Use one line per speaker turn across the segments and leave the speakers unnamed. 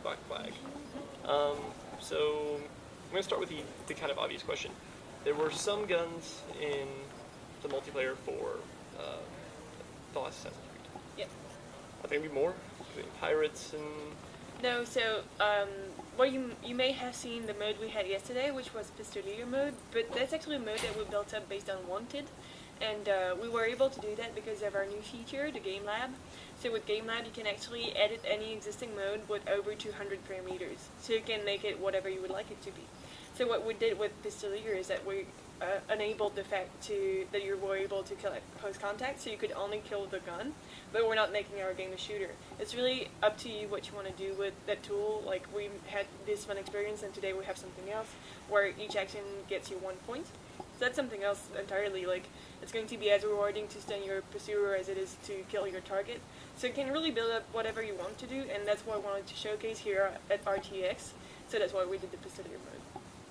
Black Flag. So I'm going to start with the kind of obvious question. There were some guns in the multiplayer for the last Assassin's Creed.
Yep.
I think maybe more. Pirates and...
No, so, well, you may have seen the mode we had yesterday, which was Pistolier mode, but that's actually a mode that we built up based on Wanted, and we were able to do that because of our new feature, the Game Lab. So with Game Lab, you can actually edit any existing mode with over 200 parameters, so you can make it whatever you would like it to be. So what we did with Pistolier is that we enabled the fact that you were able to kill at close contact, so you could only kill the gun, but we're not making our game a shooter. It's really up to you what you want to do with that tool. Like, we had this fun experience, and today we have something else where each action gets you 1 point. So that's something else entirely. Like, it's going to be as rewarding to stun your pursuer as it is to kill your target. So you can really build up whatever you want to do, and that's what I wanted to showcase here at RTX. So that's why we did the Pistolier mode.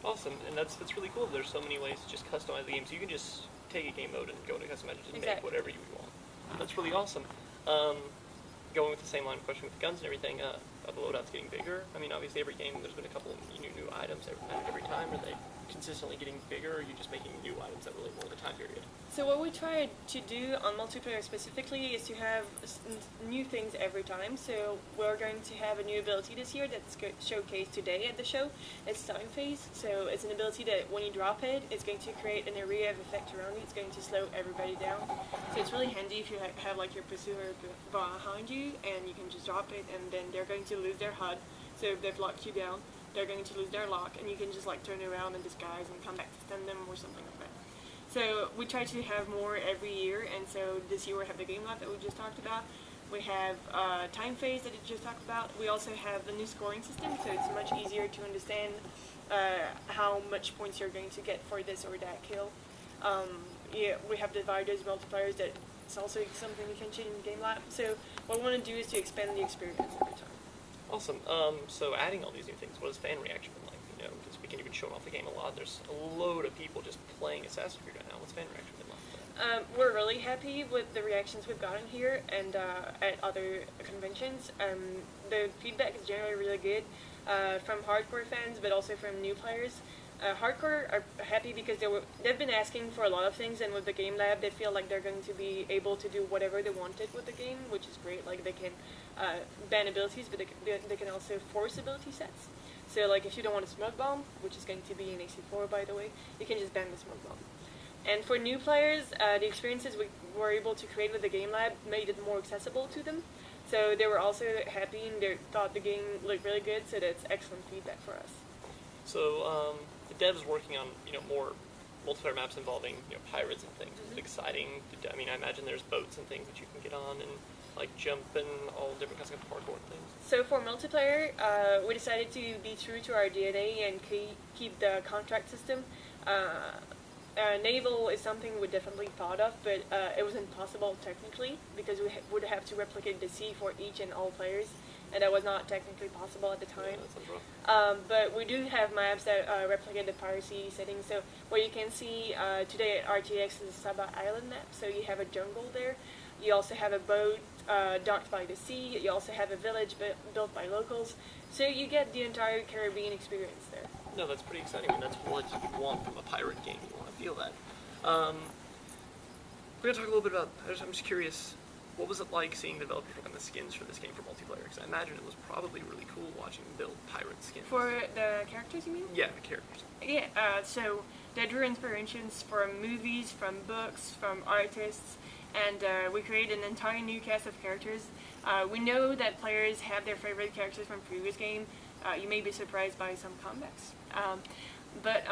Awesome, and that's really cool. There's so many ways to just customize the game. So you can just take a game mode and go to customize it and make whatever you want. That's really awesome. Going with the same line of question with the guns and everything, are the loadouts getting bigger? I mean, obviously every game there's been a couple of new items every time. Are they consistently getting bigger, or are you just making new items that relate more to the time period?
So what we tried to do on multiplayer specifically is to have new things every time. So we're going to have a new ability this year that's showcased today at the show. It's Time Phase. So it's an ability that when you drop it, it's going to create an area of effect around you. It's going to slow everybody down. So it's really handy if you have like your pursuer behind you, and you can just drop it, and then they're going to lose their HUD. So if they've locked you down, they're going to lose their lock, and you can just like turn around and disguise and come back to stun them or something like that. So we try to have more every year, and so this year we have the Game Lab that we just talked about. We have Time Phase that we just talked about. We also have the new scoring system, so it's much easier to understand how much points you're going to get for this or that kill. Yeah, we have dividers, multipliers, that it's also something you can change in the Game Lab. So what we want to do is to expand the experience every time.
Awesome. So adding all these new things, what has fan reaction been like? You know, because we can even show off the game a lot. There's a load of people just playing Assassin's Creed right now. What's fan reaction been like?
We're really happy with the reactions we've gotten here and at other conventions. The feedback is generally really good from hardcore fans, but also from new players. Hardcore are happy because they've been asking for a lot of things, and with the Game Lab, they feel like they're going to be able to do whatever they wanted with the game, which is great. Like, they can ban abilities, but they can also force ability sets. So, like, if you don't want a smoke bomb, which is going to be in AC4, by the way, you can just ban the smoke bomb. And for new players, the experiences we were able to create with the Game Lab made it more accessible to them. So they were also happy, and they thought the game looked really good, so that's excellent feedback for us.
So, the devs working on, more multiplayer maps involving, pirates and things. Is it exciting? I mean, I imagine there's boats and things that you can get on and, like, jump and all different kinds of hardcore things.
So for multiplayer, we decided to be true to our DNA and keep the contract system. Naval is something we definitely thought of, but it was impossible technically because we would have to replicate the sea for each and all players, and that was not technically possible at the time.
Yeah, that sounds rough.
But we do have maps that replicate the piracy settings. So what you can see today at RTX is a Sabah Island map. So you have a jungle there. You also have a boat docked by the sea. You also have a village built by locals. So you get the entire Caribbean experience there.
No, that's pretty exciting. I mean, that's what you want from a pirate game. You want to feel that. We're going to talk a little bit about, I'm just curious, what was it like seeing developers work on the skins for this game for multiplayer? Because I imagine it was probably really cool watching them build pirate skins.
For the characters, you mean?
Yeah, the characters.
Yeah, so they drew inspirations from movies, from books, from artists, and we created an entire new cast of characters. We know that players have their favorite characters from previous game. You may be surprised by some comebacks. But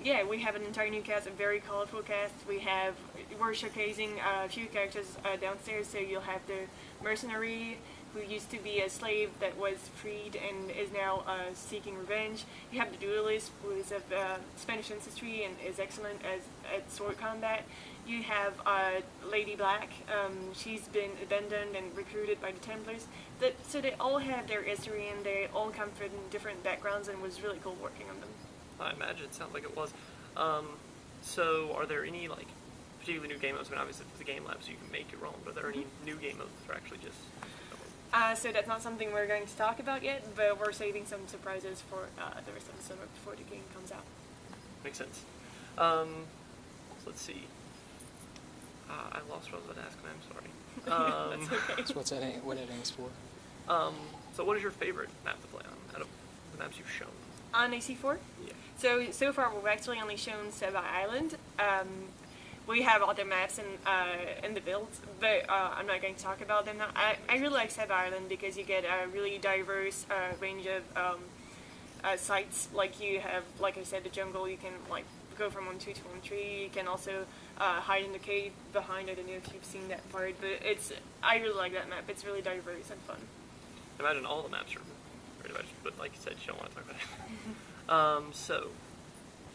yeah, we have an entire new cast, a very colorful cast. We're showcasing a few characters downstairs, so you'll have the mercenary, who used to be a slave that was freed and is now seeking revenge. You have the duelist, who is of Spanish ancestry and is excellent at sword combat. You have Lady Black. She's been abandoned and recruited by the Templars. So they all have their history, and they all come from different backgrounds, and it was really cool working on them.
I imagine it sounds like it was. So are there any, like, particularly new game modes? I mean, obviously it's the Game Lab, so you can make your own, but are there any new game modes that are actually just...
So that's not something we're going to talk about yet, but we're saving some surprises for the rest of the summer before the game comes out.
Makes sense. So let's see. I lost what I was about to ask, I'm sorry.
That's okay.
So what editing's for?
So what is your favorite map to play on out of the maps you've shown?
On AC4?
Yeah.
So far we've actually only shown Seba Island. We have other maps in the build, but I'm not going to talk about them now. I really like Seba Island because you get a really diverse range of sites. Like you have, like I said, the jungle. You can like go from 1-2 to 1-3. You can also hide in the cave behind. I don't know if you've seen that part, but I really like that map. It's really diverse and fun.
I imagine all the maps are pretty much, but like you said, you don't want to talk about it. So,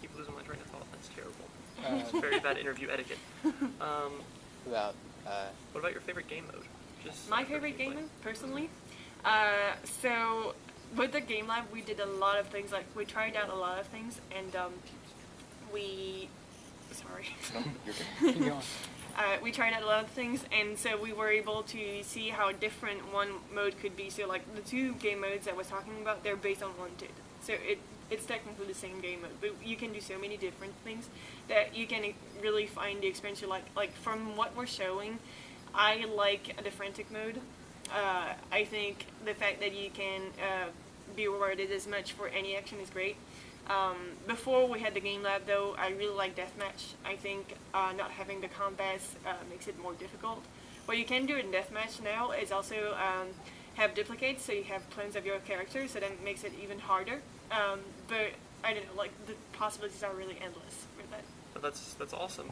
keep losing my train of thought. That's terrible. It's very bad interview etiquette.
About
What about your favorite game mode? Just
My favorite game mode, personally? So, with the Game Lab, we did a lot of things. Like, we tried out a lot of things, and sorry.
no, you're good. Keep going.
We tried out a lot of things, and so we were able to see how different one mode could be. So, like, the two game modes that I was talking about, they're based on Wanted. So it's technically the same game mode, but you can do so many different things that you can really find the experience you like. Like, from what we're showing, I like the frantic mode. I think the fact that you can be rewarded as much for any action is great. Before we had the Game Lab, though, I really like Deathmatch. I think not having the combats makes it more difficult. What you can do in Deathmatch now is also have duplicates, so you have clones of your character, so that makes it even harder. But I don't know, like, the possibilities are really endless with that.
But that's awesome.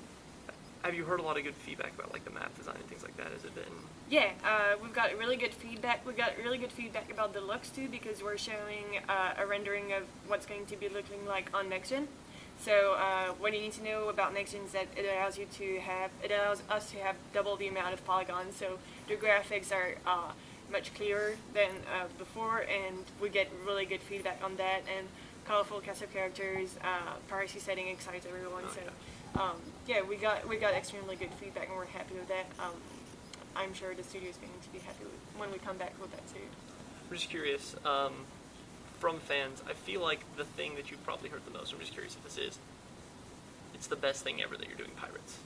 Have you heard a lot of good feedback about like the map design and things like that? Has it been?
Yeah, we've got really good feedback. We got really good feedback about the looks too, because we're showing a rendering of what's going to be looking like on next gen. So what you need to know about next gen is that it allows us to have double the amount of polygons. So the graphics are much clearer than before, and we get really good feedback on that. And colorful cast of characters, piracy setting excites everyone.
Oh,
so.
yeah.
Yeah, we got extremely good feedback, and we're happy with that. I'm sure the studio is going to be happy when we come back with that too.
I'm just curious, from fans, I feel like the thing that you've probably heard the most, I'm just curious if this is, it's the best thing ever that you're doing pirates.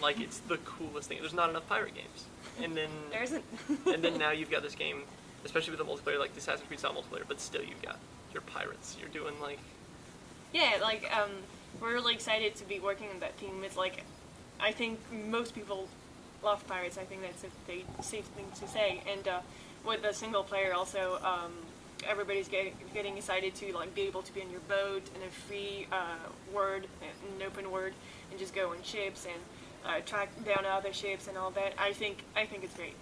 Like, it's the coolest thing. There's not enough pirate games. And then...
There isn't.
And then now you've got this game, especially with the multiplayer, like the Assassin's Creed style multiplayer, but still you've got your pirates. You're doing, like...
Yeah, like, we're really excited to be working on that team. It's like, I think most people love pirates. I think that's a safe thing to say. And with the single player also, everybody's getting excited to like be able to be on your boat in a free an open world, and just go on ships and track down other ships and all that. I think it's great.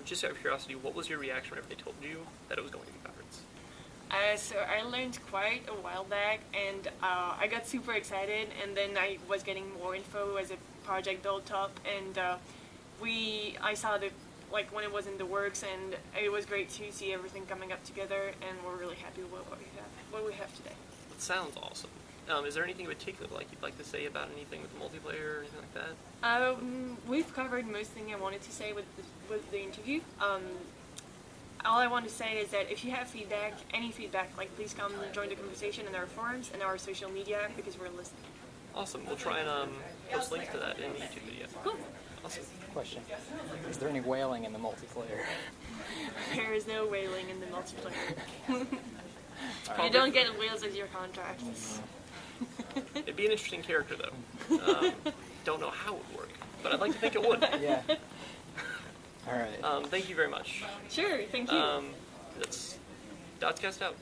Just out of curiosity, what was your reaction whenever they told you that it was going to be pirates?
So I learned quite a while back, and I got super excited, and then I was getting more info as a project built up, and I saw when it was in the works, and it was great to see everything coming up together, and we're really happy with what we have today.
That sounds awesome. Is there anything in particular you'd like to say about anything with the multiplayer or anything like that?
We've covered most things I wanted to say with the interview. All I want to say is that if you have feedback, any feedback, please come and join the conversation in our forums and our social media, because we're listening.
Awesome. We'll try and post links to that in the YouTube video.
Cool.
Awesome.
Question. Is there any whaling in the multiplayer?
There is no whaling in the multiplayer.
Right.
You don't get whales as your contract.
It'd be an interesting character, though. Don't know how it would work, but I'd like to think it would.
Yeah. All right.
Thank you very much.
Sure, thank you.
That's DotsCast out.